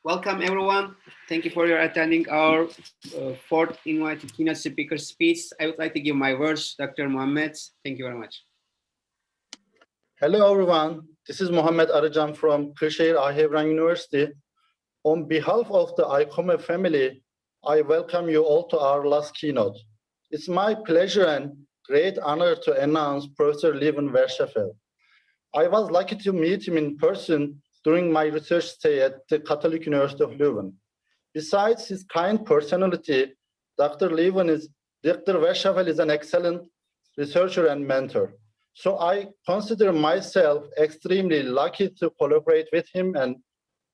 Welcome, everyone. Thank you for your attending our fourth invited keynote speaker speech. I would like to give my words, Dr. Mohammed. Thank you very much. Hello, everyone. This is Mohammed Arıcan from Kırşehir Ahevran University. On behalf of the ICOME family, I welcome you all to our last keynote. It's my pleasure and great honor to announce Professor Lieven Verschaffel. I was lucky to meet him in person during my research stay at the Catholic University of Leuven. Besides his kind personality, Dr. Verschaffel is an excellent researcher and mentor. So I consider myself extremely lucky to collaborate with him and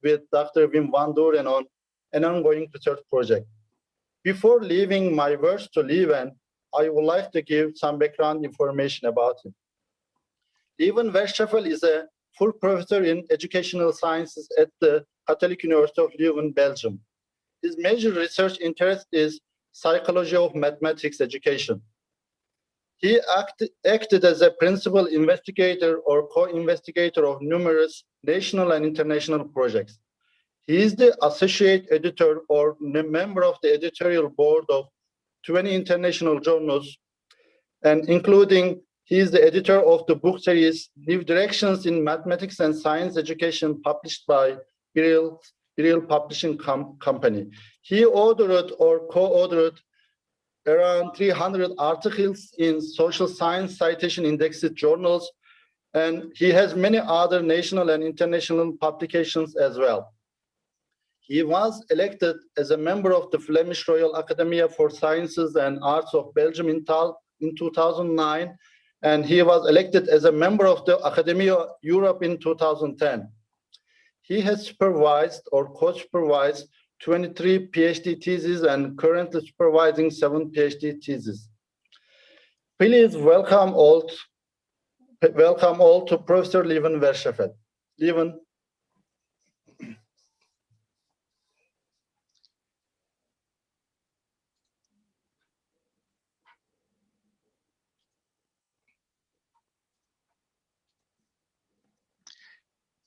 with Dr. Wim van Doren on an ongoing research project. Before leaving my words to Lieven, I would like to give some background information about him. Lieven Verschaffel is a full professor in educational sciences at the Catholic University of Leuven, Belgium. His major research interest is psychology of mathematics education. He acted as a principal investigator or co-investigator of numerous national and international projects. He is the associate editor or member of the editorial board of 20 international journals, and including he is the editor of the book series New Directions in Mathematics and Science Education, published by Birel Publishing Company. He authored or co-authored around 300 articles in social science citation indexed journals, and he has many other national and international publications as well. He was elected as a member of the Flemish Royal Academia for Sciences and Arts of Belgium in 2009, and he was elected as a member of the Academia Europe in 2010. He has supervised or co-supervised 23 PhD theses and currently supervising 7 PhD theses. Please welcome all to Professor Lieven Verschaffel. Lieven.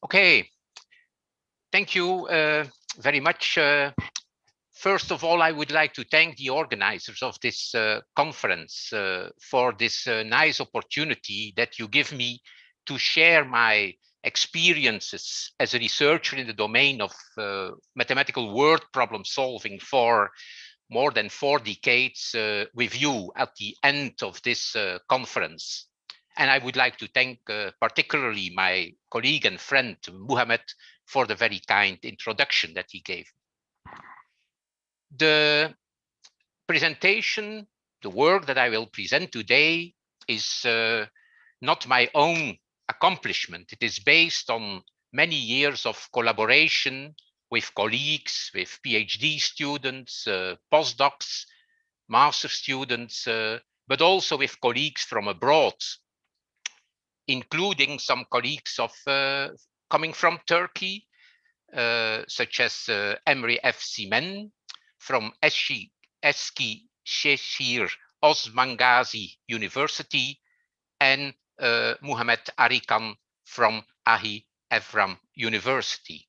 Okay, thank you very much. First of all, I would like to thank the organizers of this conference for this nice opportunity that you give me to share my experiences as a researcher in the domain of mathematical word problem solving for more than 4 decades with you at the end of this conference. And I would like to thank particularly my colleague and friend, Muhammad, for the very kind introduction that he gave. The presentation, the work that I will present today is not my own accomplishment. It is based on many years of collaboration with colleagues, with PhD students, postdocs, master students, but also with colleagues from abroad, including some colleagues of coming from Turkey, such as Emre F. Simen from Eskişehir Osman Gazi University and Muhammed Arikan from Ahi Evram University.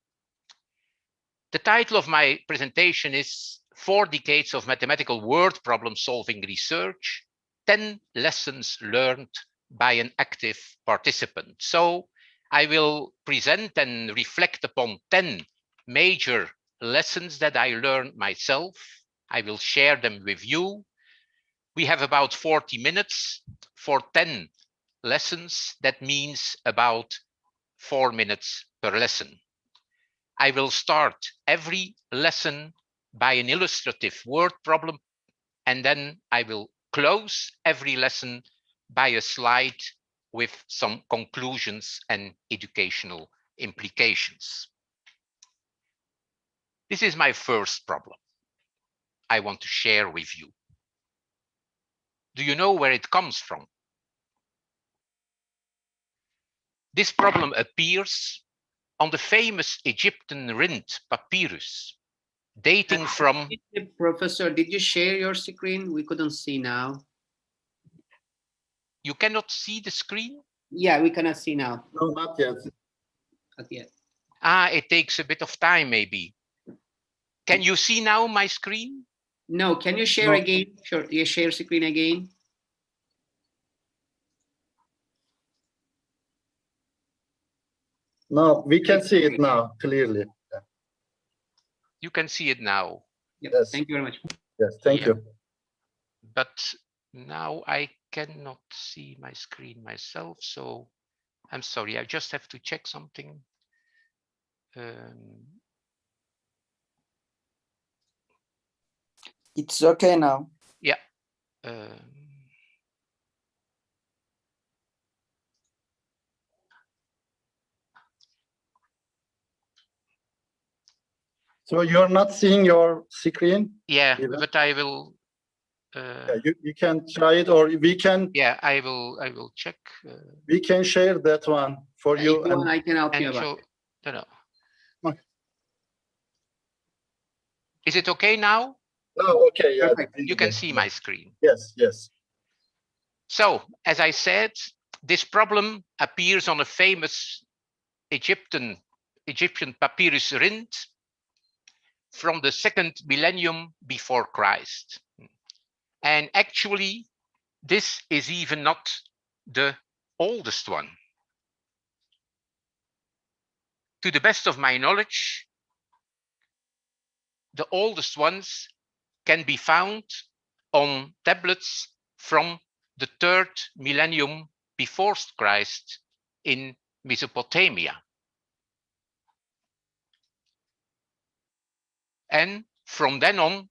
The title of my presentation is 4 Decades of Mathematical Word Problem Solving Research, 10 Lessons Learned by an Active Participant. So I will present and reflect upon 10 major lessons that I learned myself. I will share them with you. We have about 40 minutes for 10 lessons. That means about 4 minutes per lesson. I will start every lesson by an illustrative word problem, and then I will close every lesson by a slide with some conclusions and educational implications. This is my first problem I want to share with you. Do you know where it comes from? This problem appears on the famous Egyptian Rind papyrus, dating from... Professor, did you share your screen? We couldn't see now. You cannot see the screen? Yeah, we cannot see now. No, not yet. Not yet. It takes a bit of time, maybe. Can you see now my screen? No, can you share again? Sure, you share screen again. No, we can see it now clearly. You can see it now. Yep. Yes. Thank you very much. Yes, thank you. But now I cannot see my screen myself, so I'm sorry. I just have to check something. It's okay now. Yeah. So you're not seeing your screen? Yeah, Lieven? but I will. Yeah, you can try it, or we can. Yeah, I will check. We can share that one for you. If you want, I can help you about. Show, no. Okay. Is it okay now? Oh, okay. Yeah. Perfect. You can see my screen. Yes, yes. So, as I said, this problem appears on a famous Egyptian papyrus Rind from the 2nd millennium before Christ. And actually, this is even not the oldest one. To the best of my knowledge, the oldest ones can be found on tablets from the 3rd millennium before Christ in Mesopotamia. And from then on,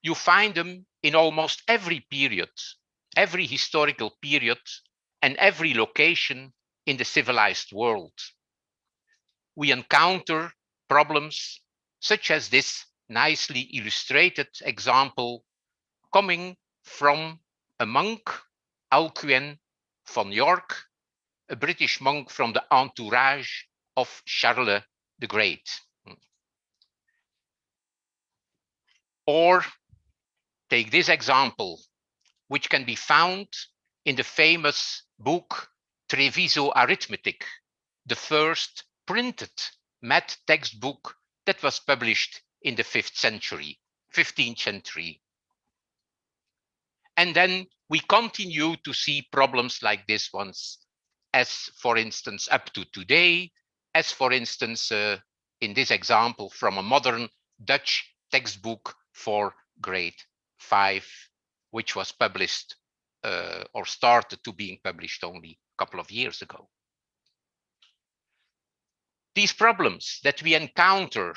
you find them in almost every period, every historical period, and every location in the civilized world. We encounter problems such as this nicely illustrated example coming from a monk, Alcuin von York, a British monk from the entourage of Charles the Great. Or take this example, which can be found in the famous book Treviso Arithmetic, the first printed math textbook that was published in the 15th century. And then we continue to see problems like this ones, as for instance, up to today, as for instance, in this example from a modern Dutch textbook for grade 5, which was published or started to being published only a couple of years ago. These problems that we encounter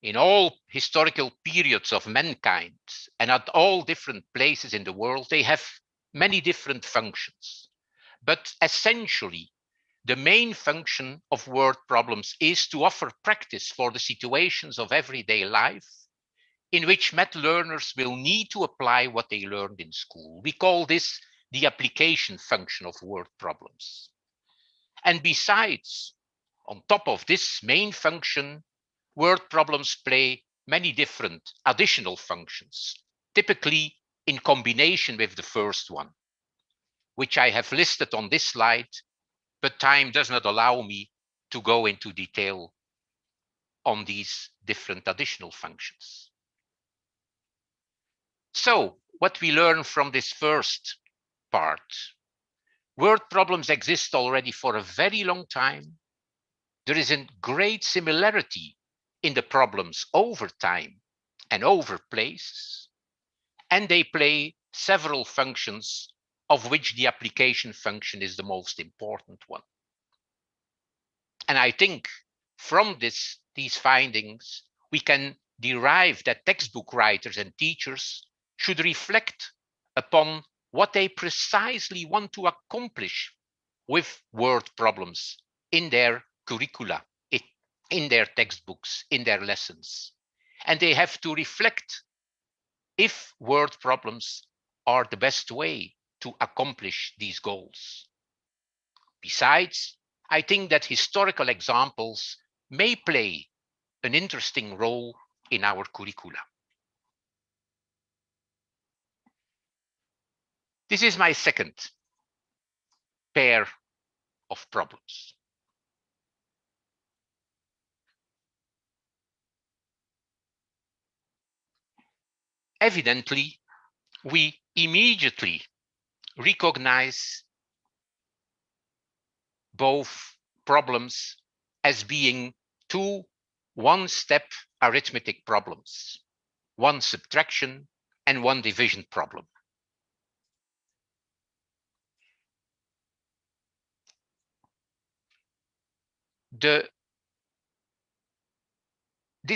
in all historical periods of mankind and at all different places in the world, they have many different functions. But essentially, the main function of word problems is to offer practice for the situations of everyday life in which math learners will need to apply what they learned in school. We call this the application function of word problems. And besides, on top of this main function, word problems play many different additional functions, typically in combination with the first one, which I have listed on this slide, but time does not allow me to go into detail on these different additional functions. So, what we learn from this first part, word problems exist already for a very long time. There is a great similarity in the problems over time and over places, and they play several functions, of which the application function is the most important one. And I think from these findings, we can derive that textbook writers and teachers should reflect upon what they precisely want to accomplish with word problems in their curricula, in their textbooks, in their lessons. And they have to reflect if word problems are the best way to accomplish these goals. Besides, I think that historical examples may play an interesting role in our curricula. This is my second pair of problems. Evidently, we immediately recognize both problems as being two one-step arithmetic problems, one subtraction and one division problem. This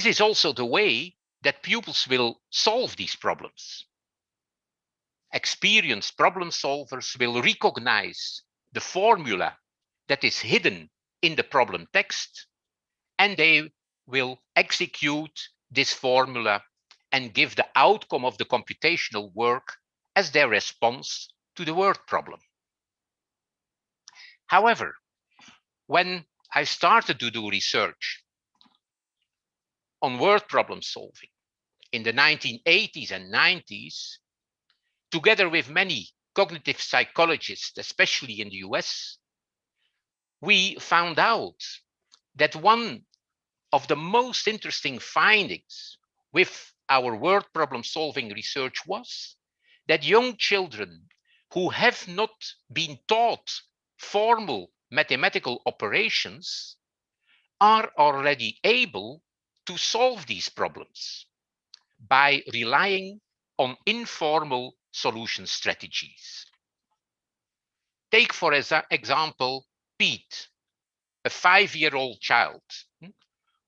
is also the way that pupils will solve these problems. Experienced problem solvers will recognize the formula that is hidden in the problem text, and they will execute this formula and give the outcome of the computational work as their response to the word problem. However, when I started to do research on word problem solving in the 1980s and 90s, together with many cognitive psychologists, especially in the US, we found out that one of the most interesting findings with our word problem solving research was that young children who have not been taught formal mathematical operations are already able to solve these problems by relying on informal solution strategies. Take, for example, Pete, a 5-year-old child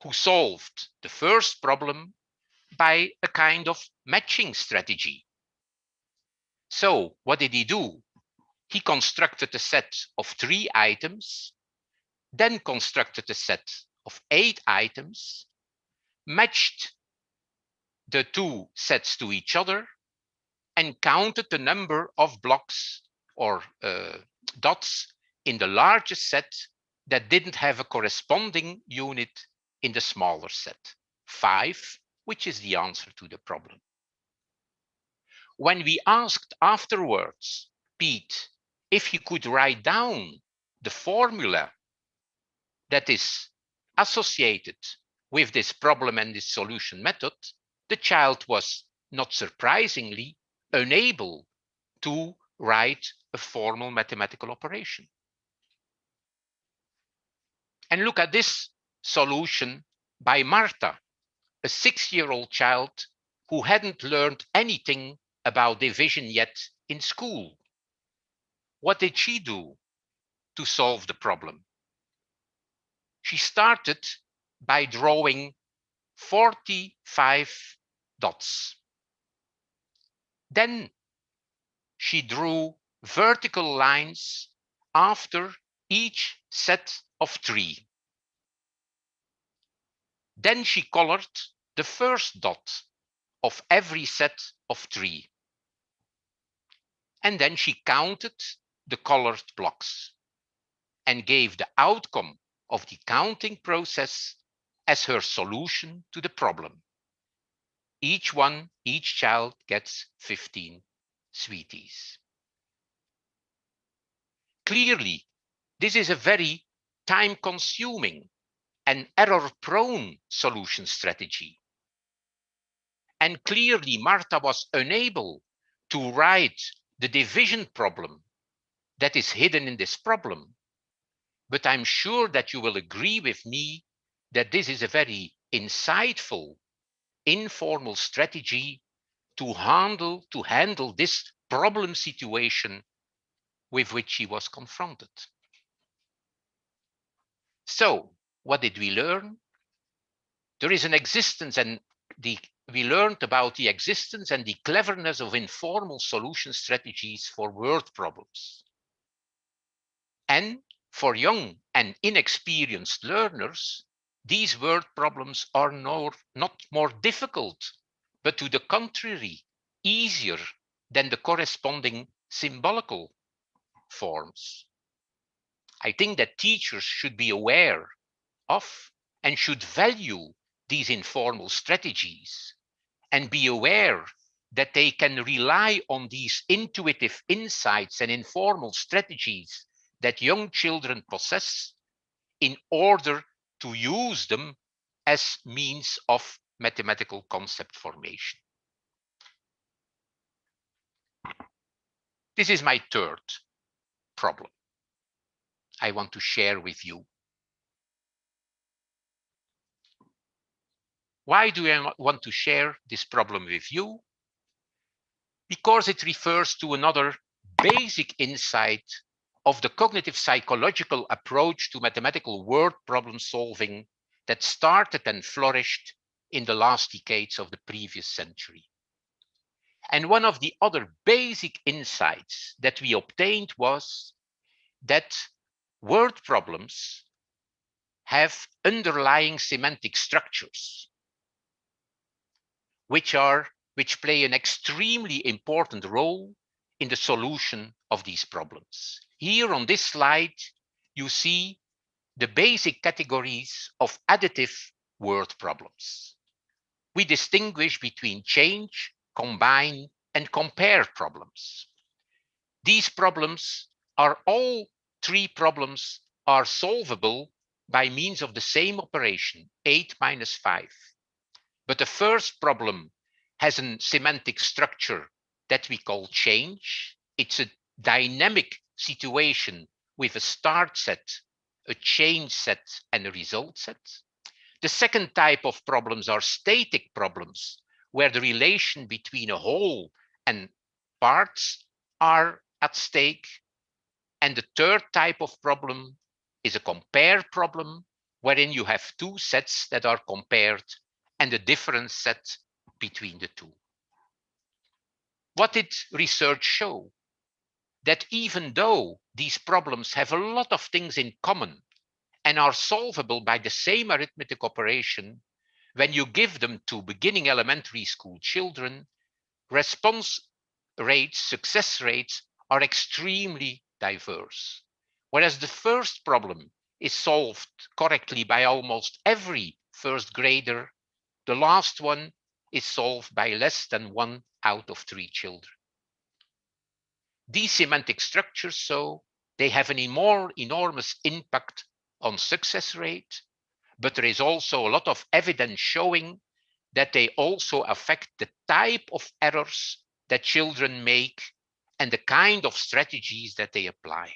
who solved the first problem by a kind of matching strategy. So what did he do? He constructed a set of 3 items, then constructed a set of 8 items, matched the 2 sets to each other, and counted the number of blocks or dots in the largest set that didn't have a corresponding unit in the smaller set, 5, which is the answer to the problem. When we asked afterwards Pete if he could write down the formula that is associated with this problem and this solution method, the child was, not surprisingly, unable to write a formal mathematical operation. And look at this solution by Marta, a 6-year-old child who hadn't learned anything about division yet in school. What did she do to solve the problem? She started by drawing 45 dots. Then she drew vertical lines after each set of 3. Then she colored the first dot of every set of 3. And then she counted the colored blocks and gave the outcome of the counting process as her solution to the problem. Each child gets 15 sweeties. Clearly, this is a very time-consuming and error-prone solution strategy. And clearly, Marta was unable to write the division problem that is hidden in this problem. But I'm sure that you will agree with me that this is a very insightful, informal strategy to handle this problem situation with which she was confronted. So, what did we learn? There is an existence, and we learned about the existence and the cleverness of informal solution strategies for word problems. And for young and inexperienced learners, these word problems are not more difficult, but to the contrary, easier than the corresponding symbolical forms. I think that teachers should be aware of and should value these informal strategies and be aware that they can rely on these intuitive insights and informal strategies that young children possess in order to use them as means of mathematical concept formation. This is my third problem I want to share with you. Why do I want to share this problem with you? Because it refers to another basic insight of the cognitive psychological approach to mathematical word problem solving that started and flourished in the last decades of the previous century. And one of the other basic insights that we obtained was that word problems have underlying semantic structures, which play an extremely important role in the solution of these problems. Here on this slide, you see the basic categories of additive word problems. We distinguish between change, combine, and compare problems. These problems all 3 problems are solvable by means of the same operation, 8 minus 5. But the first problem has a semantic structure that we call change. It's a dynamic situation with a start set, a change set, and a result set. The second type of problems are static problems, where the relation between a whole and parts are at stake. And the third type of problem is a compare problem, wherein you have 2 sets that are compared and a difference set between the 2. What did research show? That even though these problems have a lot of things in common and are solvable by the same arithmetic operation, when you give them to beginning elementary school children, response rates, success rates are extremely diverse. Whereas the first problem is solved correctly by almost every first grader, the last one is solved by less than 1 out of 3 children. These semantic structures, so they have an enormous impact on success rate, but there is also a lot of evidence showing that they also affect the type of errors that children make and the kind of strategies that they apply.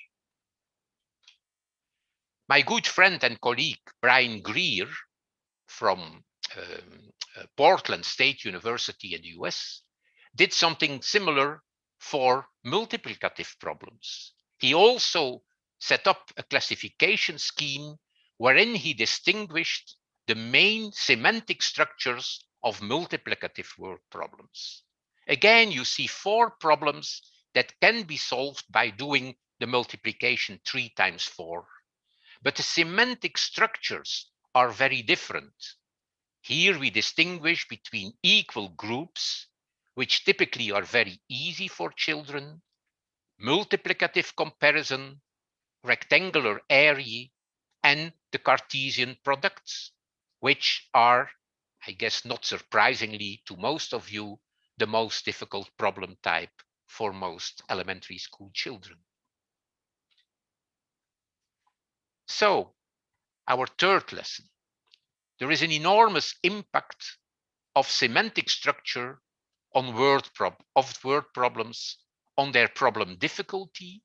My good friend and colleague, Brian Greer, from Portland State University in the US, did something similar for multiplicative problems. He also set up a classification scheme wherein he distinguished the main semantic structures of multiplicative word problems. Again, you see 4 problems that can be solved by doing the multiplication 3 times 4. But the semantic structures are very different. Here we distinguish between equal groups, which typically are very easy for children, multiplicative comparison, rectangular area, and the Cartesian products, which are, I guess not surprisingly to most of you, the most difficult problem type for most elementary school children. So, our third lesson. There is an enormous impact of semantic structure on word problems, on their problem difficulty,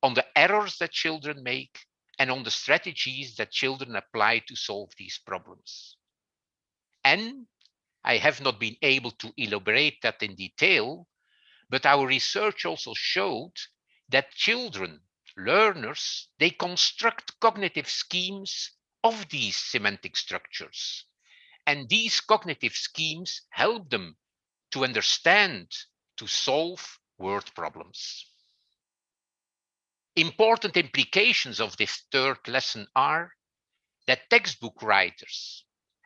on the errors that children make, and on the strategies that children apply to solve these problems. And I have not been able to elaborate that in detail, but our research also showed that children, learners, they construct cognitive schemes of these semantic structures. And these cognitive schemes help them to understand, to solve word problems. Important implications of this third lesson are that textbook writers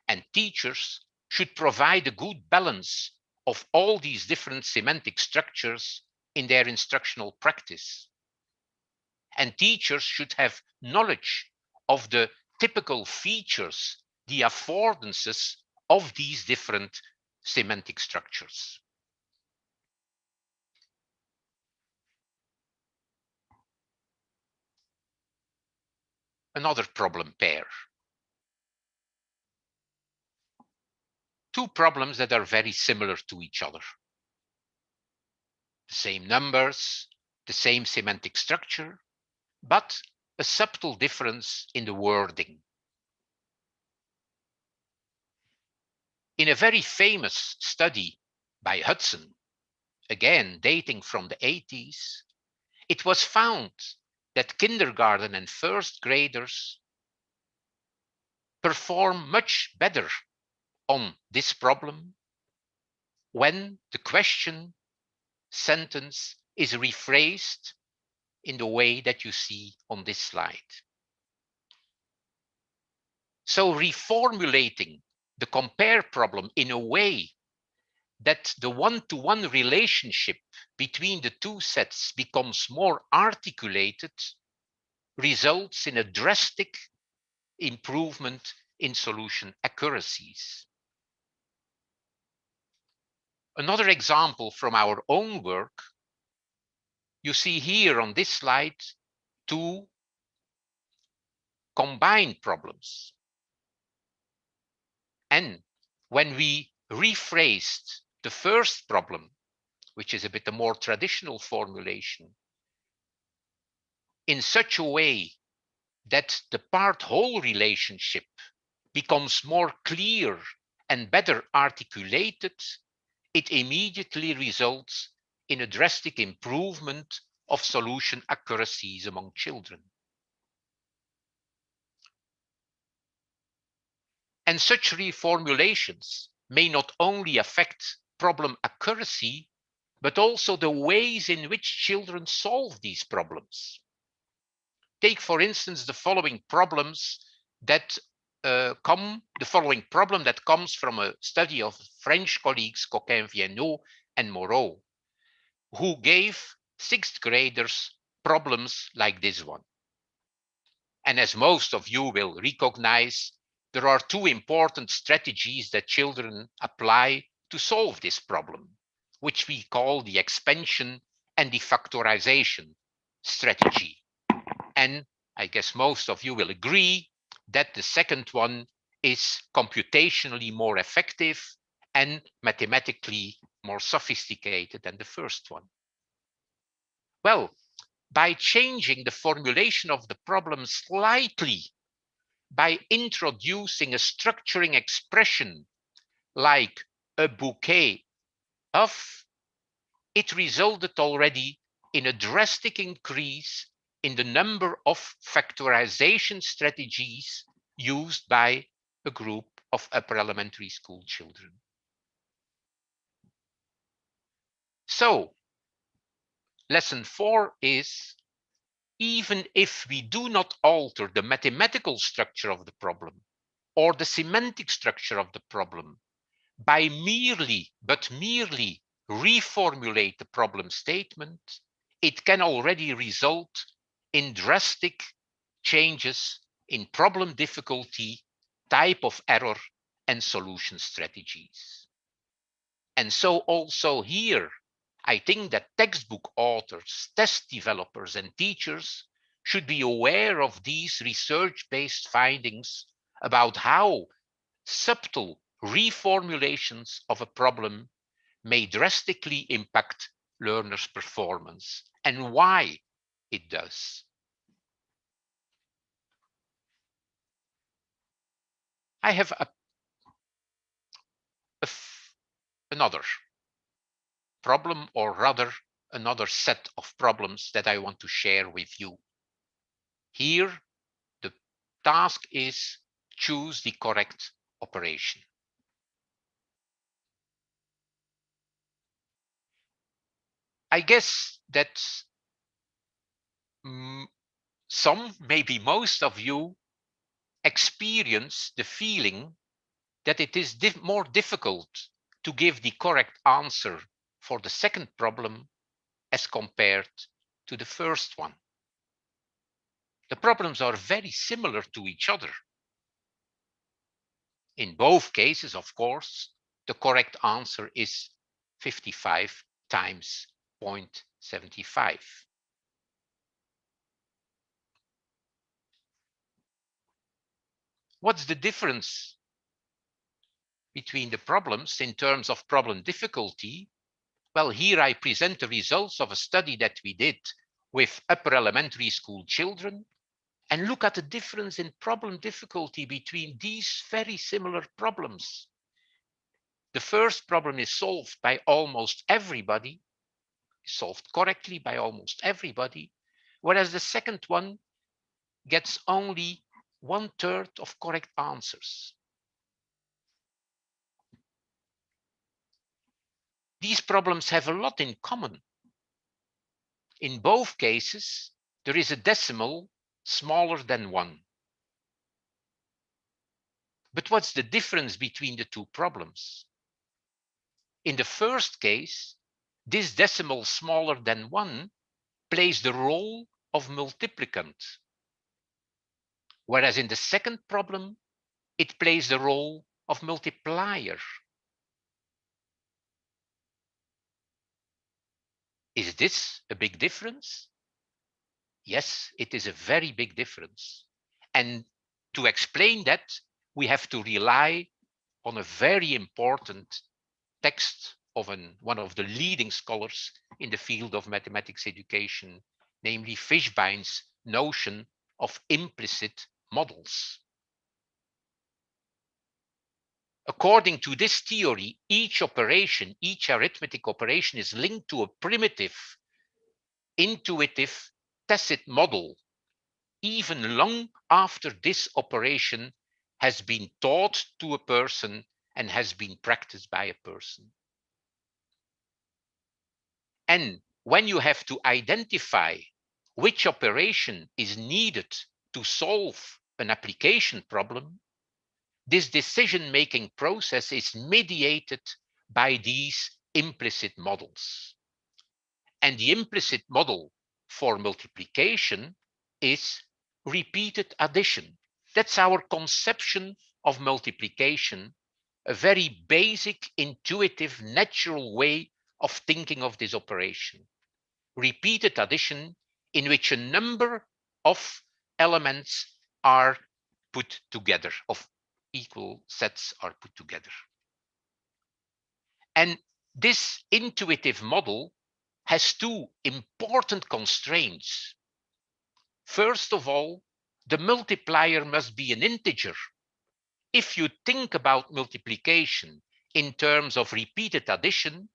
and teachers should provide a good balance of all these different semantic structures in their instructional practice. And teachers should have knowledge of the typical features, the affordances of these different semantic structures. Another problem pair. 2 problems that are very similar to each other. The same numbers, the same semantic structure, but a subtle difference in the wording. In a very famous study by Hudson, again dating from the 80s, it was found that kindergarten and first graders perform much better on this problem when the question sentence is rephrased in the way that you see on this slide. So reformulating the compare problem in a way that the one-to-one relationship between the 2 sets becomes more articulated results in a drastic improvement in solution accuracies. Another example from our own work, you see here on this slide 2 combined problems. And when we rephrased the first problem, which is a bit a more traditional formulation, in such a way that the part-whole relationship becomes more clear and better articulated, it immediately results in a drastic improvement of solution accuracies among children. And such reformulations may not only affect problem accuracy, but also the ways in which children solve these problems. Take, for instance, the following problems that the following problem that comes from a study of French colleagues Coquin-Viennot and Moreau, who gave 6th graders problems like this one. And as most of you will recognize, there are 2 important strategies that children apply to solve this problem, which we call the expansion and the factorization strategy. And I guess most of you will agree that the second one is computationally more effective and mathematically more sophisticated than the first one. Well, by changing the formulation of the problem slightly, by introducing a structuring expression like a bouquet of, it resulted already in a drastic increase in the number of factorization strategies used by a group of upper elementary school children. So, lesson 4 is, even if we do not alter the mathematical structure of the problem or the semantic structure of the problem, by merely reformulate the problem statement, it can already result in drastic changes in problem difficulty, type of error, and solution strategies. And so also here, I think that textbook authors, test developers, and teachers should be aware of these research-based findings about how subtle reformulations of a problem may drastically impact learners' performance, and why it does. I have another problem, or rather another set of problems that I want to share with you. Here, the task is choose the correct operation. I guess that some, maybe most of you, experience the feeling that it is more difficult to give the correct answer for the second problem as compared to the first one. The problems are very similar to each other. In both cases, of course, the correct answer is 55 times 0.75. What's the difference between the problems in terms of problem difficulty? Well, here I present the results of a study that we did with upper elementary school children, and look at the difference in problem difficulty between these very similar problems. The first problem is solved by almost everybody, solved correctly by almost everybody, whereas the second one gets only 1/3 of correct answers. These problems have a lot in common. In both cases, there is a decimal smaller than 1. But what's the difference between the two problems? In the first case, this decimal smaller than 1 plays the role of multiplicand, whereas in the second problem, it plays the role of multiplier. Is this a big difference? Yes, it is a very big difference. And to explain that, we have to rely on a very important text of one of the leading scholars in the field of mathematics education, namely Fishbein's notion of implicit models. According to this theory, each operation, each arithmetic operation, is linked to a primitive, intuitive, tacit model, even long after this operation has been taught to a person and has been practiced by a person. And when you have to identify which operation is needed to solve an application problem, this decision-making process is mediated by these implicit models. And the implicit model for multiplication is repeated addition. That's our conception of multiplication, a very basic, intuitive, natural way of thinking of this operation. Repeated addition in which a number of elements are put together, of equal sets are put together. And this intuitive model has two important constraints. First of all, the multiplier must be an integer. If you think about multiplication in terms of repeated addition,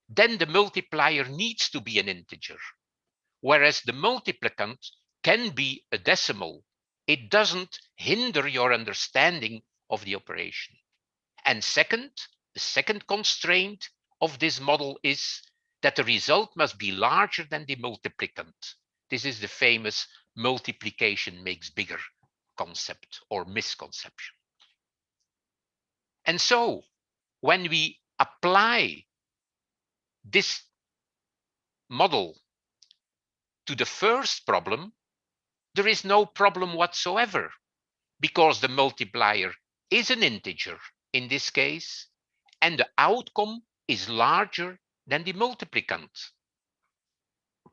then the multiplier needs to be an integer, whereas the multiplicand can be a decimal. It doesn't hinder your understanding of the operation. And second, the second constraint of this model is that the result must be larger than the multiplicand. This is the famous multiplication makes bigger concept or misconception. And so when we apply this model to the first problem, there is no problem whatsoever, because the multiplier is an integer in this case, and the outcome is larger than the multiplicand.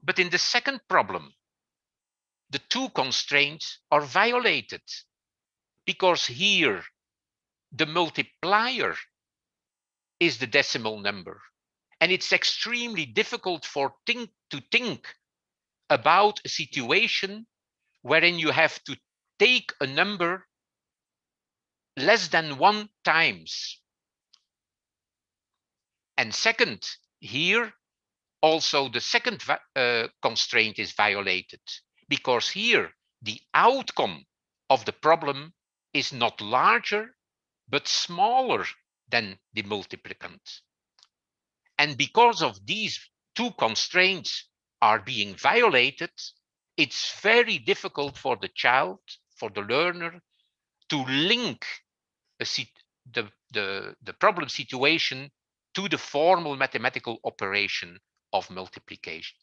But in the second problem, the two constraints are violated, because here the multiplier is the decimal number, and it's extremely difficult to think about a situation wherein you have to take a number less than 1 times. And second, here also the second constraint is violated, because here the outcome of the problem is not larger but smaller than the multiplicand. And because of these two constraints are being violated, it's very difficult for the child, for the learner, to link the problem situation to the formal mathematical operation of multiplication.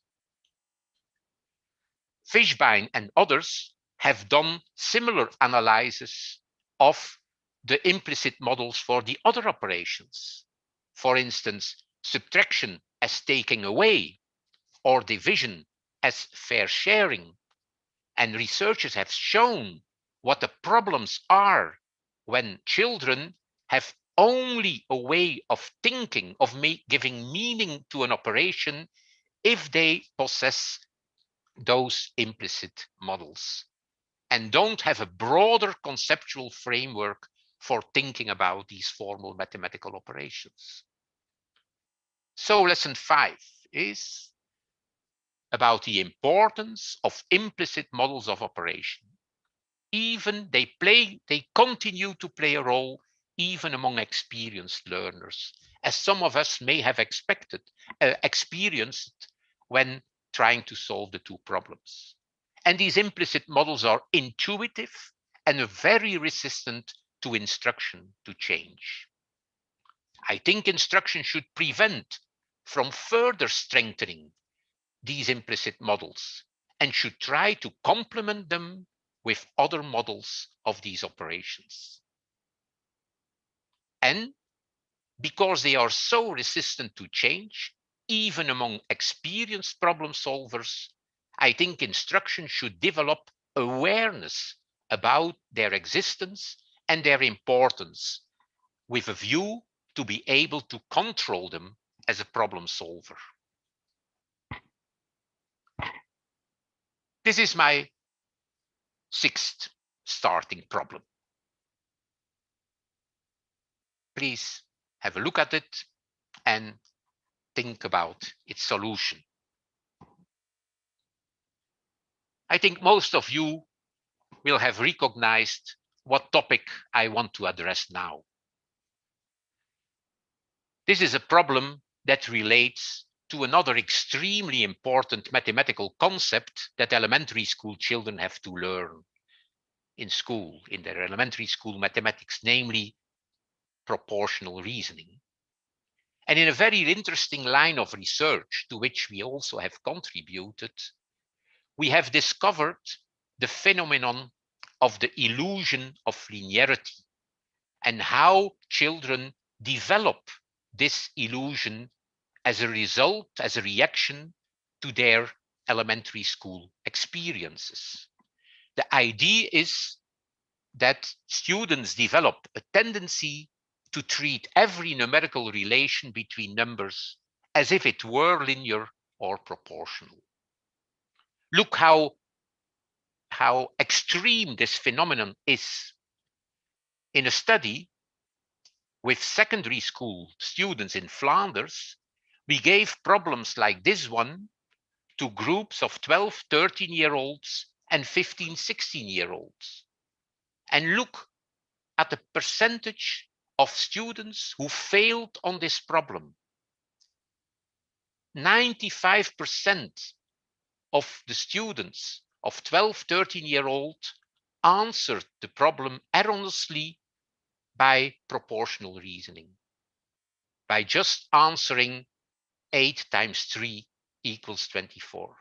Fishbein and others have done similar analysis of the implicit models for the other operations. For instance, subtraction as taking away, or division as fair sharing. And researchers have shown what the problems are when children have only a way of thinking, of giving meaning to an operation, if they possess those implicit models and don't have a broader conceptual framework for thinking about these formal mathematical operations. So lesson 5 is about the importance of implicit models of operation. Even they continue to play a role even among experienced learners, as some of us may have experienced when trying to solve the two problems. And these implicit models are intuitive and very resistant to instruction to change. I think instruction should prevent from further strengthening these implicit models and should try to complement them with other models of these operations. And because they are so resistant to change, even among experienced problem solvers, I think instruction should develop awareness about their existence and their importance, with a view to be able to control them as a problem solver. This is my 6th starting problem. Please have a look at it and think about its solution. I think most of you will have recognized what topic I want to address now. This is a problem that relates to another extremely important mathematical concept that elementary school children have to learn in school, in their elementary school mathematics, namely proportional reasoning. And in a very interesting line of research to which we also have contributed, we have discovered the phenomenon of the illusion of linearity and how children develop this illusion as a result, as a reaction to their elementary school experiences. The idea is that students develop a tendency to treat every numerical relation between numbers as if it were linear or proportional. Look how extreme this phenomenon is. In a study with secondary school students in Flanders, we gave problems like this one to groups of 12, 13-year-olds and 15, 16-year-olds. And look at the percentage of students who failed on this problem. 95% of the students of 12, 13-year-old answered the problem erroneously by proportional reasoning, by just answering 8 times 3 equals 24.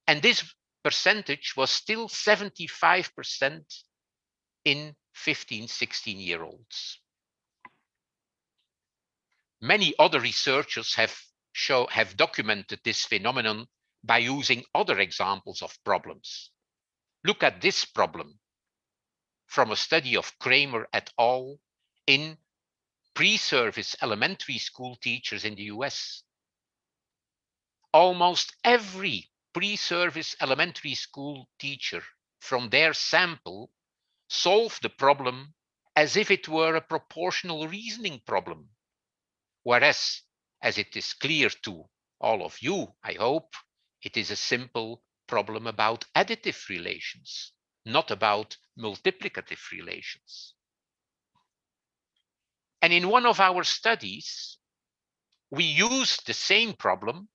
And this percentage was still 75% in 15, 16-year-olds. Many other researchers have documented this phenomenon by using other examples of problems. Look at this problem from a study of Kramer et al. In pre-service elementary school teachers in the US. Almost every pre-service elementary school teacher from their sample solved the problem as if it were a proportional reasoning problem. Whereas, as it is clear to all of you, I hope, it is a simple problem about additive relations, not about multiplicative relations. And in one of our studies, we used the same problem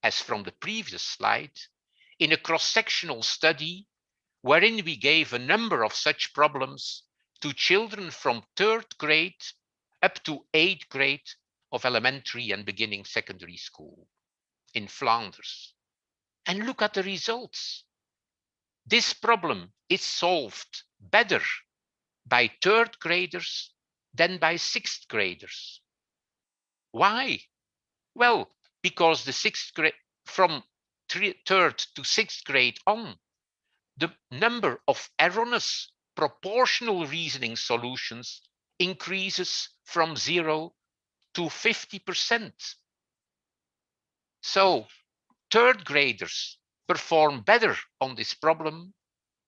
as from the previous slide in a cross-sectional study wherein we gave a number of such problems to children from 3rd grade up to 8th grade of elementary and beginning secondary school in Flanders. And look at the results. This problem is solved better by 3rd graders than by 6th graders. Why? Well, because the 6th grade, from 3rd to 6th grade on, the number of erroneous proportional reasoning solutions increases from 0 to 50%. So 3rd graders perform better on this problem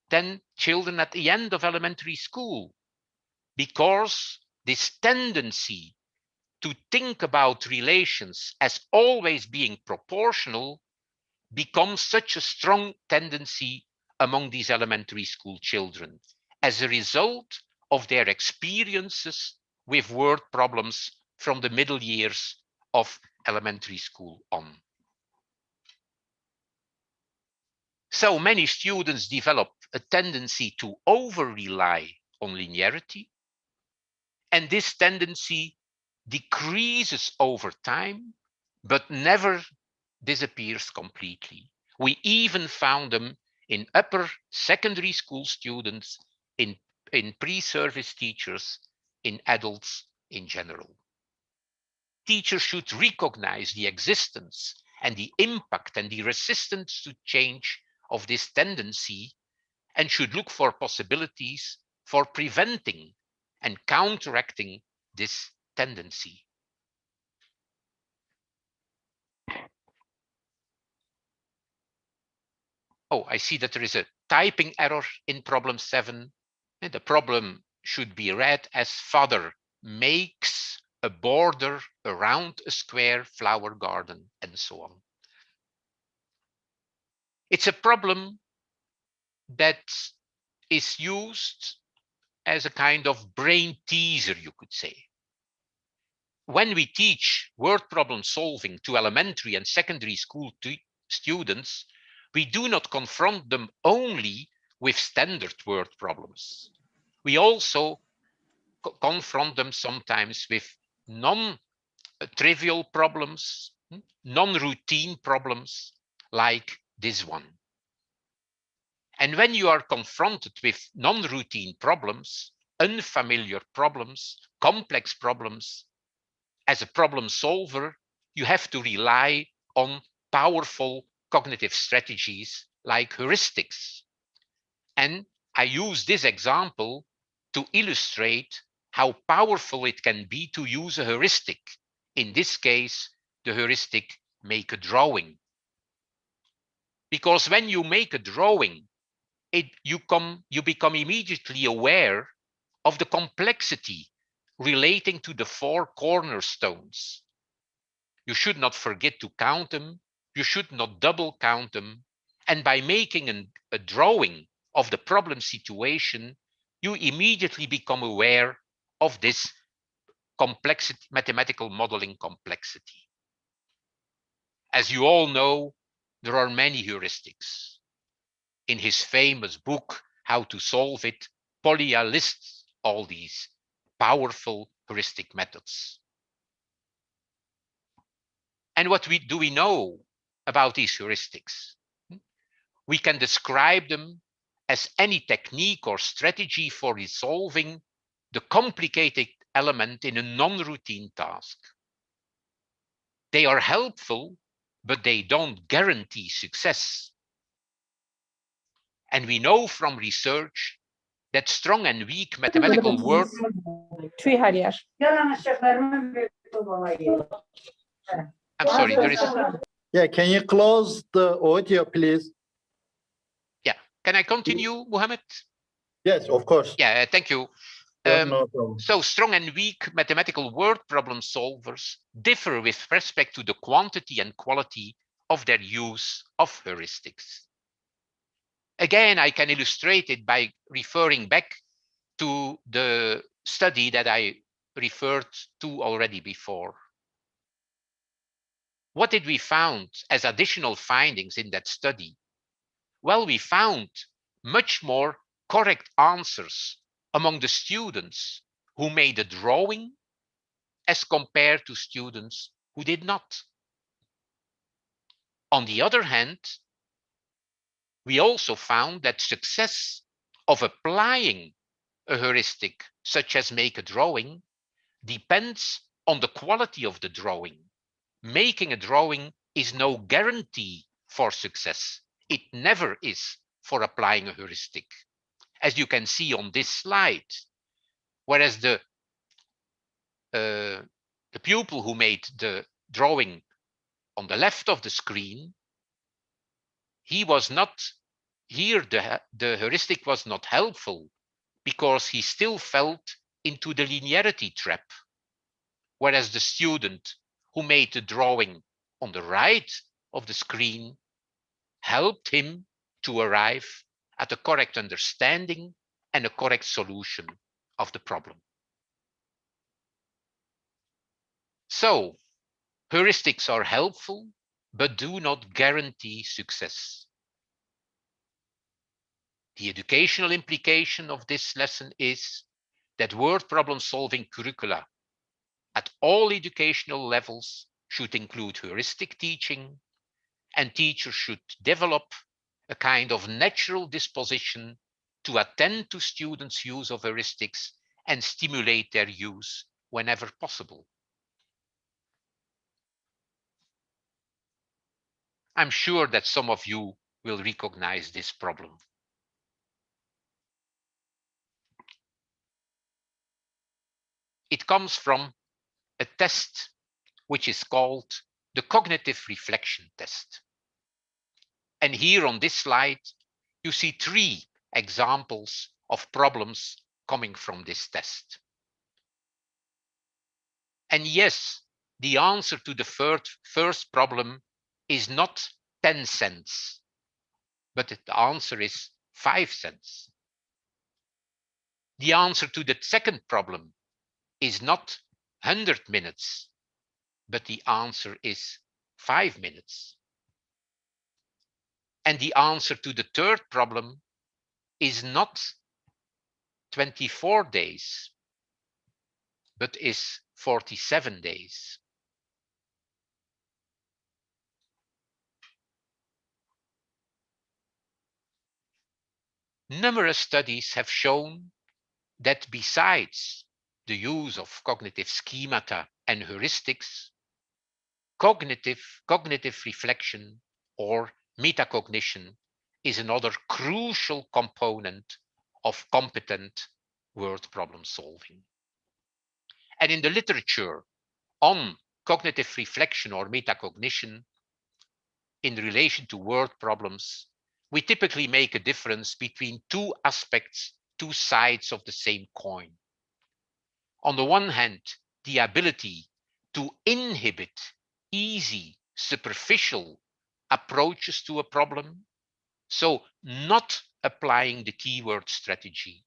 than children at the end of elementary school, because this tendency to think about relations as always being proportional becomes such a strong tendency among these elementary school children as a result of their experiences with word problems from the middle years of elementary school on. So many students develop a tendency to over-rely on linearity, and this tendency decreases over time, but never disappears completely. We even found them in upper secondary school students, in pre-service teachers, in adults in general. Teachers should recognize the existence and the impact and the resistance to change of this tendency, and should look for possibilities for preventing and counteracting this tendency. Oh, I see that there is a typing error in problem 7. And the problem should be read as father makes a border around a square flower garden, and so on. It's a problem that is used as a kind of brain teaser, you could say. When we teach word problem solving to elementary and secondary school students, we do not confront them only with standard word problems. We also confront them sometimes with non-trivial problems, non-routine problems like this one. And when you are confronted with non-routine problems, unfamiliar problems, complex problems, as a problem solver, you have to rely on powerful cognitive strategies like heuristics. And I use this example to illustrate how powerful it can be to use a heuristic. In this case, the heuristic make a drawing. Because when you make a drawing, you become immediately aware of the complexity relating to the four cornerstones. You should not forget to count them. You should not double count them. And by making a drawing of the problem situation, you immediately become aware of this complexity, mathematical modeling complexity. As you all know, there are many heuristics. In his famous book, How to Solve It, Polya lists all these powerful heuristic methods. And what do we know about these heuristics? We can describe them as any technique or strategy for resolving the complicated element in a non-routine task. They are helpful, but they don't guarantee success. And we know from research that strong and weak mathematical word. I'm sorry, there is. Yeah, can you close the audio, please? Yeah, can I continue, Mohammed? Yes, of course. Yeah, thank you. No problem. So strong and weak mathematical word problem solvers differ with respect to the quantity and quality of their use of heuristics. Again, I can illustrate it by referring back to the study that I referred to already before. What did we find as additional findings in that study? Well, we found much more correct answers among the students who made a drawing as compared to students who did not. On the other hand, we also found that success of applying a heuristic, such as make a drawing, depends on the quality of the drawing. Making a drawing is no guarantee for success. It never is for applying a heuristic, as you can see on this slide. Whereas the pupil who made the drawing on the left of the screen, he was not here. The heuristic was not helpful because he still felt into the linearity trap. Whereas the student who made the drawing on the right of the screen helped him to arrive at a correct understanding and a correct solution of the problem. So, heuristics are helpful, but do not guarantee success. The educational implication of this lesson is that word problem solving curricula at all educational levels should include heuristic teaching, and teachers should develop a kind of natural disposition to attend to students' use of heuristics and stimulate their use whenever possible. I'm sure that some of you will recognize this problem. It comes from a test which is called the cognitive reflection test. And here on this slide, you see 3 examples of problems coming from this test. And yes, the answer to the first problem is not 10 cents, but the answer is 5 cents. The answer to the second problem is not 100 minutes, but the answer is 5 minutes. And the answer to the third problem is not 24 days, but is 47 days. Numerous studies have shown that besides the use of cognitive schemata and heuristics, cognitive reflection or metacognition is another crucial component of competent word problem solving. And in the literature on cognitive reflection or metacognition in relation to word problems, we typically make a difference between two aspects, two sides of the same coin. On the one hand, the ability to inhibit easy, superficial approaches to a problem. So not applying the keyword strategy,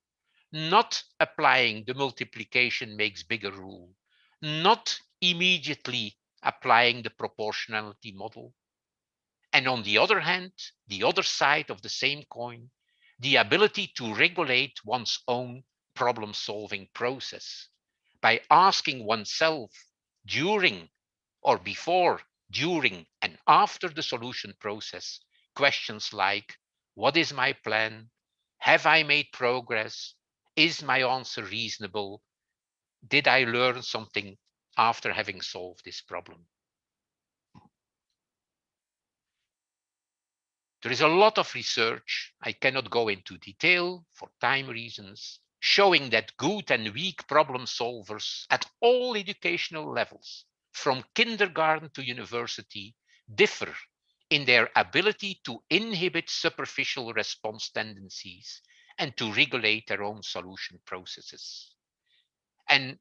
not applying the multiplication makes bigger rule, not immediately applying the proportionality model. And on the other hand, the other side of the same coin, the ability to regulate one's own problem-solving process by asking oneself during or before, during, and after the solution process questions like, what is my plan? Have I made progress? Is my answer reasonable? Did I learn something after having solved this problem? There is a lot of research, I cannot go into detail for time reasons, showing that good and weak problem solvers at all educational levels, from kindergarten to university, differ in their ability to inhibit superficial response tendencies and to regulate their own solution processes. And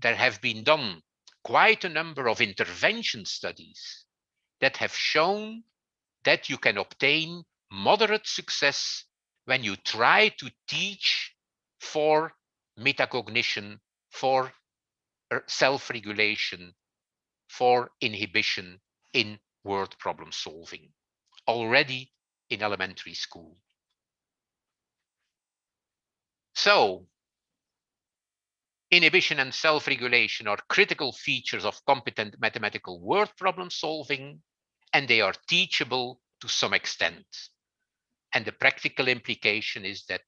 there have been done quite a number of intervention studies that have shown that you can obtain moderate success when you try to teach for metacognition, for self-regulation, for inhibition in word problem solving, already in elementary school. So, inhibition and self-regulation are critical features of competent mathematical word problem solving, and they are teachable to some extent. And the practical implication is that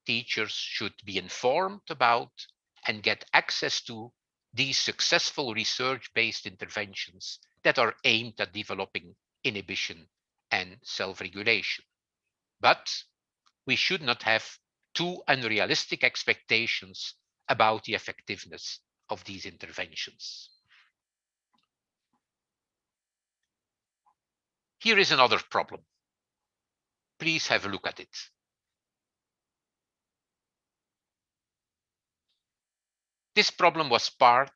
teachers should be informed about and get access to these successful research-based interventions that are aimed at developing inhibition and self-regulation. But we should not have too unrealistic expectations about the effectiveness of these interventions. Here is another problem. Please have a look at it. This problem was part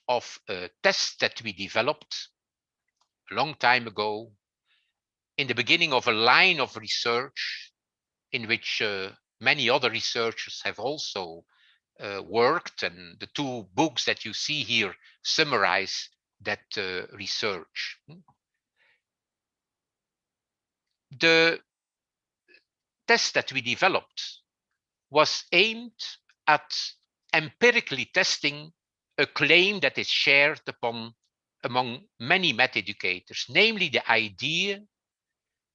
of a test that we developed a long time ago in the beginning of a line of research in which many other researchers have also worked, and the two books that you see here summarize that research. The test that we developed was aimed at empirically testing a claim that is shared upon among many math educators, namely the idea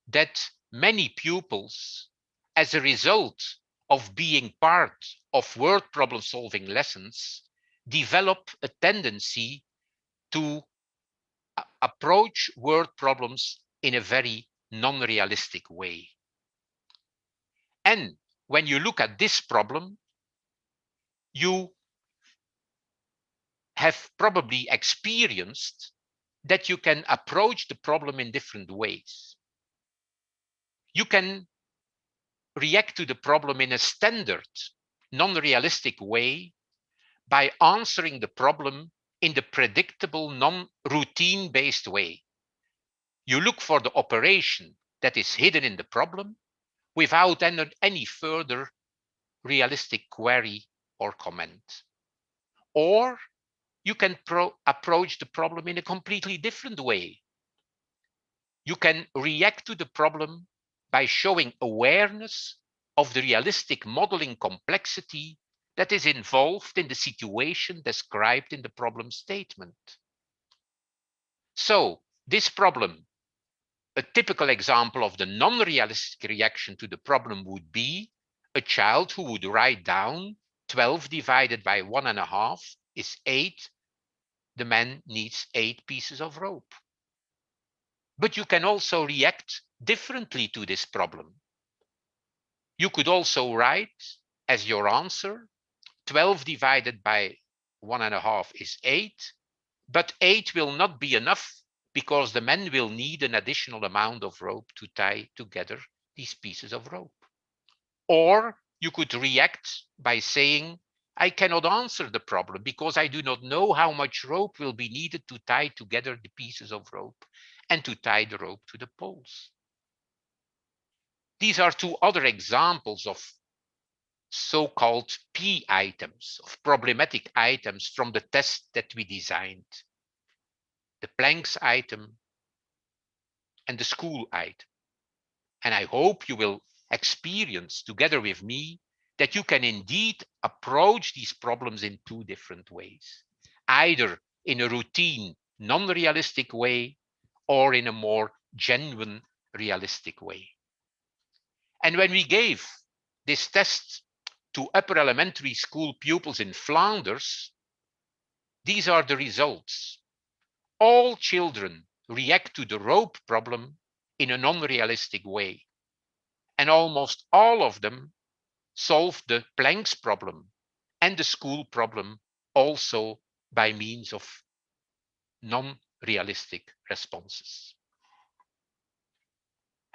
that many pupils, as a result of being part of word problem solving lessons, develop a tendency to approach word problems in a very non-realistic way. And when you look at this problem, you have probably experienced that you can approach the problem in different ways. You can react to the problem in a standard, non-realistic way by answering the problem in the predictable, non-routine based way. You look for the operation that is hidden in the problem without any further realistic query or comment. Or you can approach the problem in a completely different way. You can react to the problem by showing awareness of the realistic modeling complexity that is involved in the situation described in the problem statement. So this problem, a typical example of the non-realistic reaction to the problem would be a child who would write down 12 divided by 1.5 is 8. The man needs 8 pieces of rope. But you can also react differently to this problem. You could also write as your answer, 12 divided by 1.5 is 8, but 8 will not be enough because the men will need an additional amount of rope to tie together these pieces of rope. Or you could react by saying, I cannot answer the problem because I do not know how much rope will be needed to tie together the pieces of rope and to tie the rope to the poles. These are two other examples of so-called P items, of problematic items from the test that we designed. The planks item and the school item. And I hope you will experience together with me that you can indeed approach these problems in two different ways, either in a routine, non-realistic way or in a more genuine, realistic way. And when we gave this test to upper elementary school pupils in Flanders, these are the results. All children react to the rope problem in a non-realistic way. And almost all of them solve the planks problem and the school problem also by means of non-realistic responses.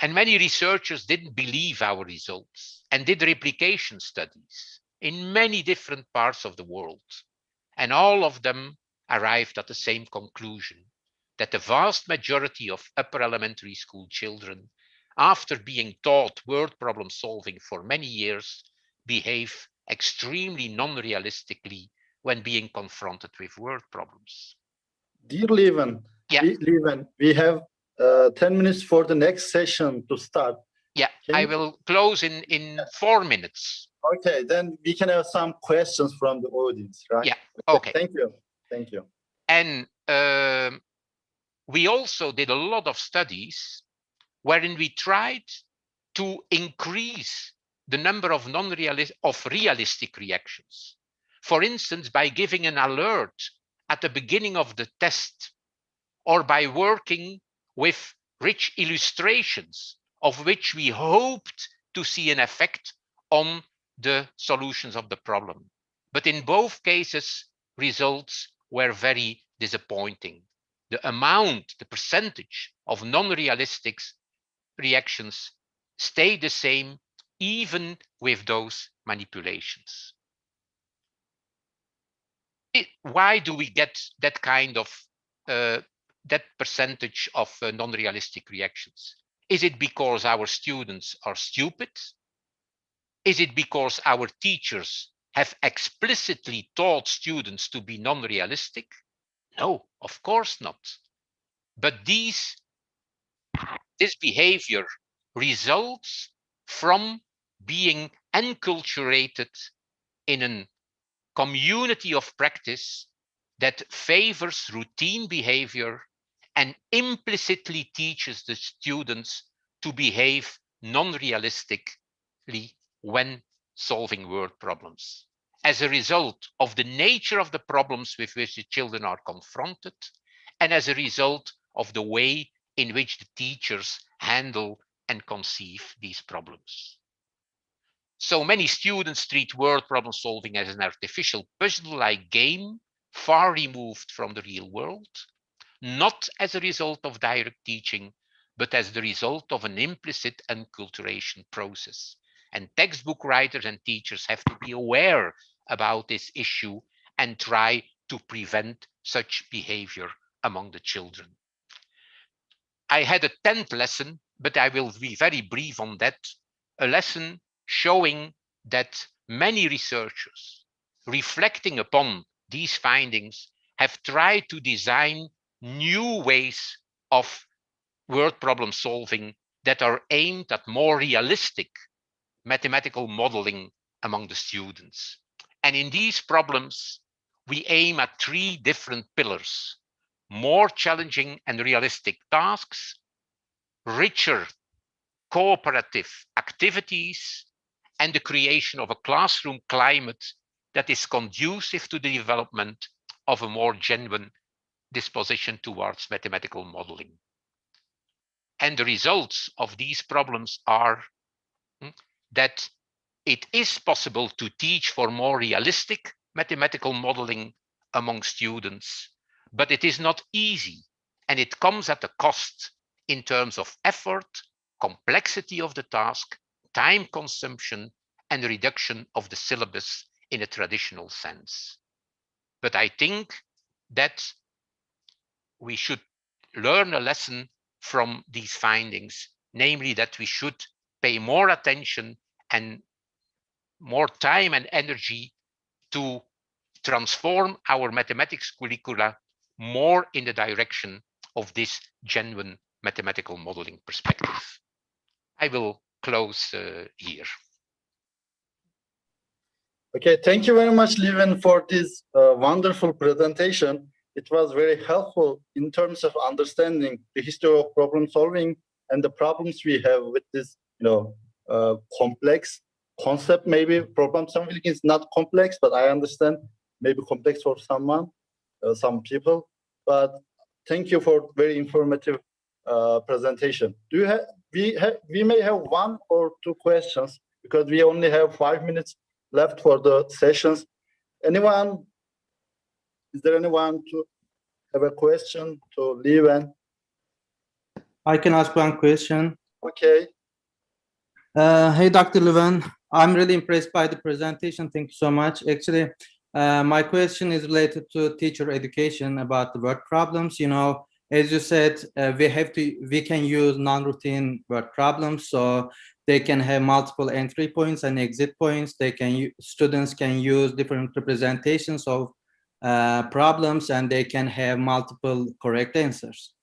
And many researchers didn't believe our results and did replication studies in many different parts of the world. And all of them arrived at the same conclusion, that the vast majority of upper elementary school children, after being taught word problem solving for many years, behave extremely non-realistically when being confronted with word problems. Dear Lieven, Yeah. we have 10 minutes for the next session to start. Yeah, I will close in 4 minutes. Okay, then we can have some questions from the audience, right? Yeah, okay. Thank you. Thank you. And we also did a lot of studies wherein we tried to increase the number of realistic reactions. For instance, by giving an alert at the beginning of the test, or by working with rich illustrations of which we hoped to see an effect on the solutions of the problem. But in both cases, results were very disappointing. The amount, the percentage of non-realistic reactions stayed the same even with those manipulations. Why do we get that kind of that percentage of non-realistic reactions? Is it because our students are stupid? Is it because our teachers have explicitly taught students to be non-realistic? No, of course not. But this behavior results from being enculturated in a community of practice that favors routine behavior and implicitly teaches the students to behave non-realistically when solving word problems. As a result of the nature of the problems with which the children are confronted, and as a result of the way in which the teachers handle and conceive these problems. So many students treat word problem solving as an artificial puzzle-like game, far removed from the real world, not as a result of direct teaching, but as the result of an implicit enculturation process. And textbook writers and teachers have to be aware about this issue and try to prevent such behavior among the children. I had a 10th lesson, but I will be very brief on that. A lesson showing that many researchers, reflecting upon these findings, have tried to design new ways of word problem solving that are aimed at more realistic mathematical modeling among the students. And in these problems, we aim at 3 different pillars: more challenging and realistic tasks, richer cooperative activities, and the creation of a classroom climate that is conducive to the development of a more genuine disposition towards mathematical modeling. And the results of these problems are that it is possible to teach for more realistic mathematical modeling among students, but it is not easy, and it comes at a cost in terms of effort, complexity of the task, time consumption, and reduction of the syllabus in a traditional sense. But I think that we should learn a lesson from these findings, namely that we should pay more attention and more time and energy to transform our mathematics curricula more in the direction of this genuine mathematical modeling perspective. I will close here. Okay, thank you very much, Lieven, for this wonderful presentation. It was very helpful in terms of understanding the history of problem solving and the problems we have with this, complex concept. Maybe problem solving is not complex, but I understand maybe complex for someone, some people. But thank you for very informative presentation. We may have one or two questions because we only have 5 minutes left for the sessions. Is there anyone to have a question to Lieven? I can ask one question. Okay. Hey, Dr. Lieven, I'm really impressed by the presentation. Thank you so much. Actually, my question is related to teacher education about the word problems. As you said, we can use non-routine word problems, so they can have multiple entry points and exit points. Students can use different representations of problems, and they can have multiple correct answers.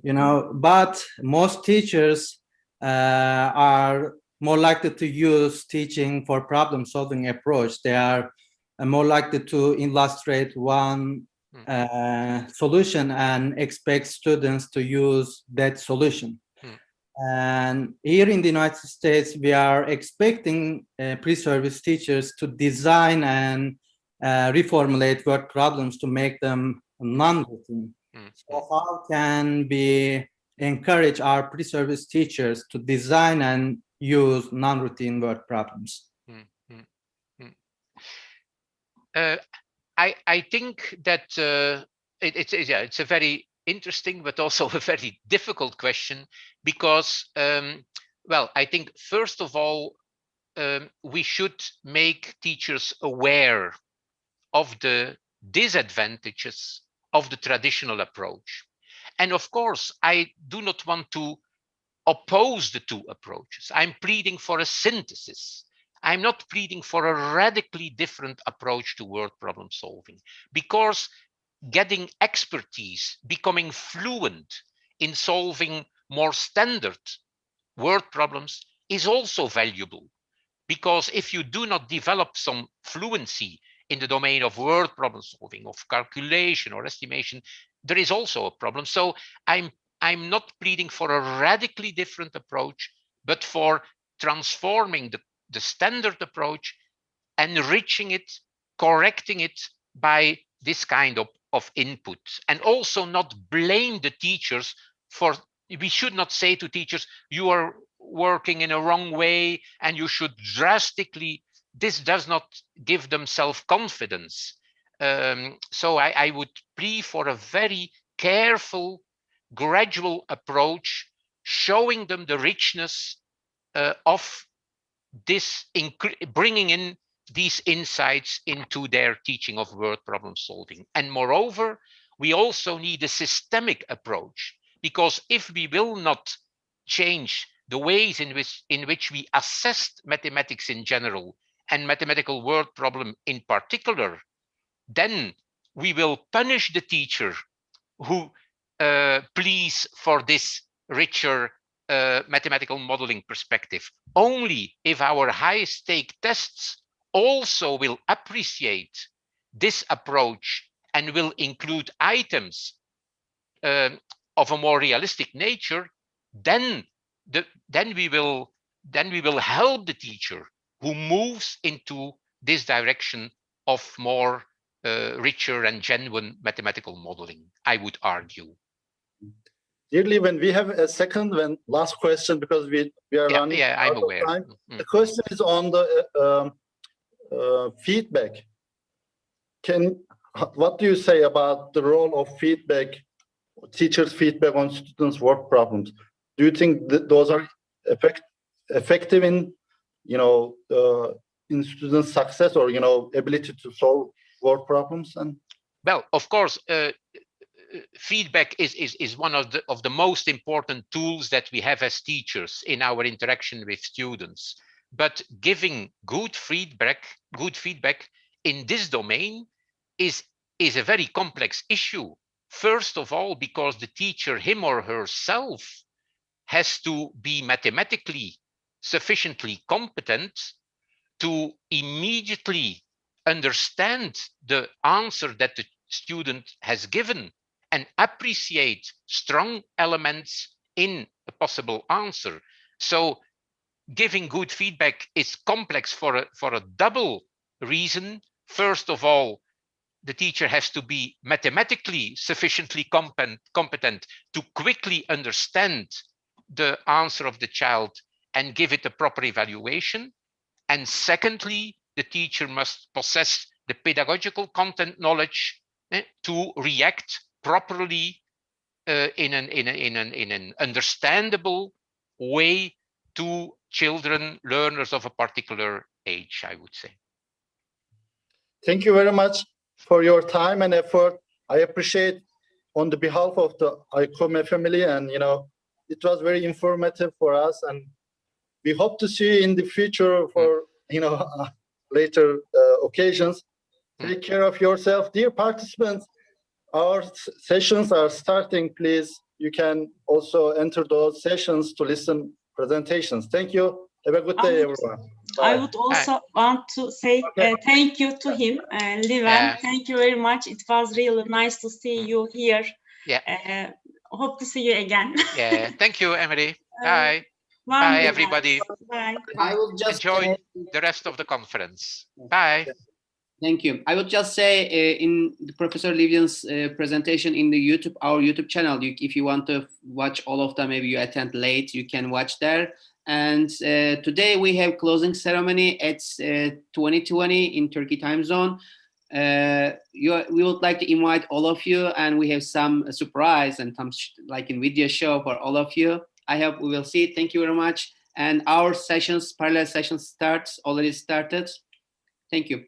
But most teachers are more likely to use teaching for problem solving approach. They are more likely to illustrate one solution and expect students to use that solution. And here in the United States, we are expecting pre-service teachers to design and reformulate word problems to make them non-routine. So how can we encourage our pre-service teachers to design and use non-routine word problems? I think that it's a very interesting but also a very difficult question, because well, I think first of all we should make teachers aware of the disadvantages of the traditional approach. And of course, I do not want to oppose the two approaches. I'm pleading for a synthesis. I'm not pleading for a radically different approach to word problem solving, because getting expertise, becoming fluent in solving more standard word problems is also valuable. Because if you do not develop some fluency in the domain of word problem solving, of calculation or estimation, there is also a problem. So I'm not pleading for a radically different approach, but for transforming the standard approach, enriching it, correcting it by this kind of input, and also not blame the teachers for. We should not say to teachers, you are working in a wrong way and you should drastically. This does not give them self-confidence. So I would plead for a very careful, gradual approach, showing them the richness of this, bringing in these insights into their teaching of word problem solving. And moreover, we also need a systemic approach, because if we will not change the ways in which we assess mathematics in general and mathematical word problem in particular, then we will punish the teacher who pleads for this richer mathematical modeling perspective. Only if our high stake tests also will appreciate this approach and will include items of a more realistic nature, then we will help the teacher who moves into this direction of more richer and genuine mathematical modeling, I would argue. Dear Lieven, we have a second and last question because we are running I'm out aware. of time. The question is on the feedback. What do you say about the role of feedback, teachers' feedback on students' work problems? Do you think that those are effective in, in students' success or, ability to solve work problems? And well, of course, feedback is one of the most important tools that we have as teachers in our interaction with students. But giving good feedback in this domain is a very complex issue. First of all, because the teacher, him or herself, has to be mathematically sufficiently competent to immediately understand the answer that the student has given and appreciate strong elements in a possible answer. So giving good feedback is complex for a double reason. First of all, the teacher has to be mathematically sufficiently competent to quickly understand the answer of the child and give it a proper evaluation. And secondly, the teacher must possess the pedagogical content knowledge to react properly in an understandable way to children, learners of a particular age, I would say. Thank you very much for your time and effort. I appreciate on the behalf of the ICOME family, and it was very informative for us, and we hope to see you in the future for later occasions. Take care of yourself. Dear participants, our sessions are starting. Please, you can also enter those sessions to listen presentations. Thank you. Have a good day, everyone. Bye. I would also want to say thank you to him, Lieven. Thank you very much. It was really nice to see you here. Hope to see you again. Thank you, Emily. Bye. Bye, everybody. Bye. I will just enjoy the rest of the conference. Bye. Thank you. I would just say in Professor Lieven's presentation in the our YouTube channel, if you want to watch all of them, maybe you attend late, you can watch there. And today we have closing ceremony at 2020 in Turkey time zone. We would like to invite all of you, and we have some surprise and some like in video show for all of you. I hope we will see. Thank you very much. And our sessions, parallel sessions already started. Thank you.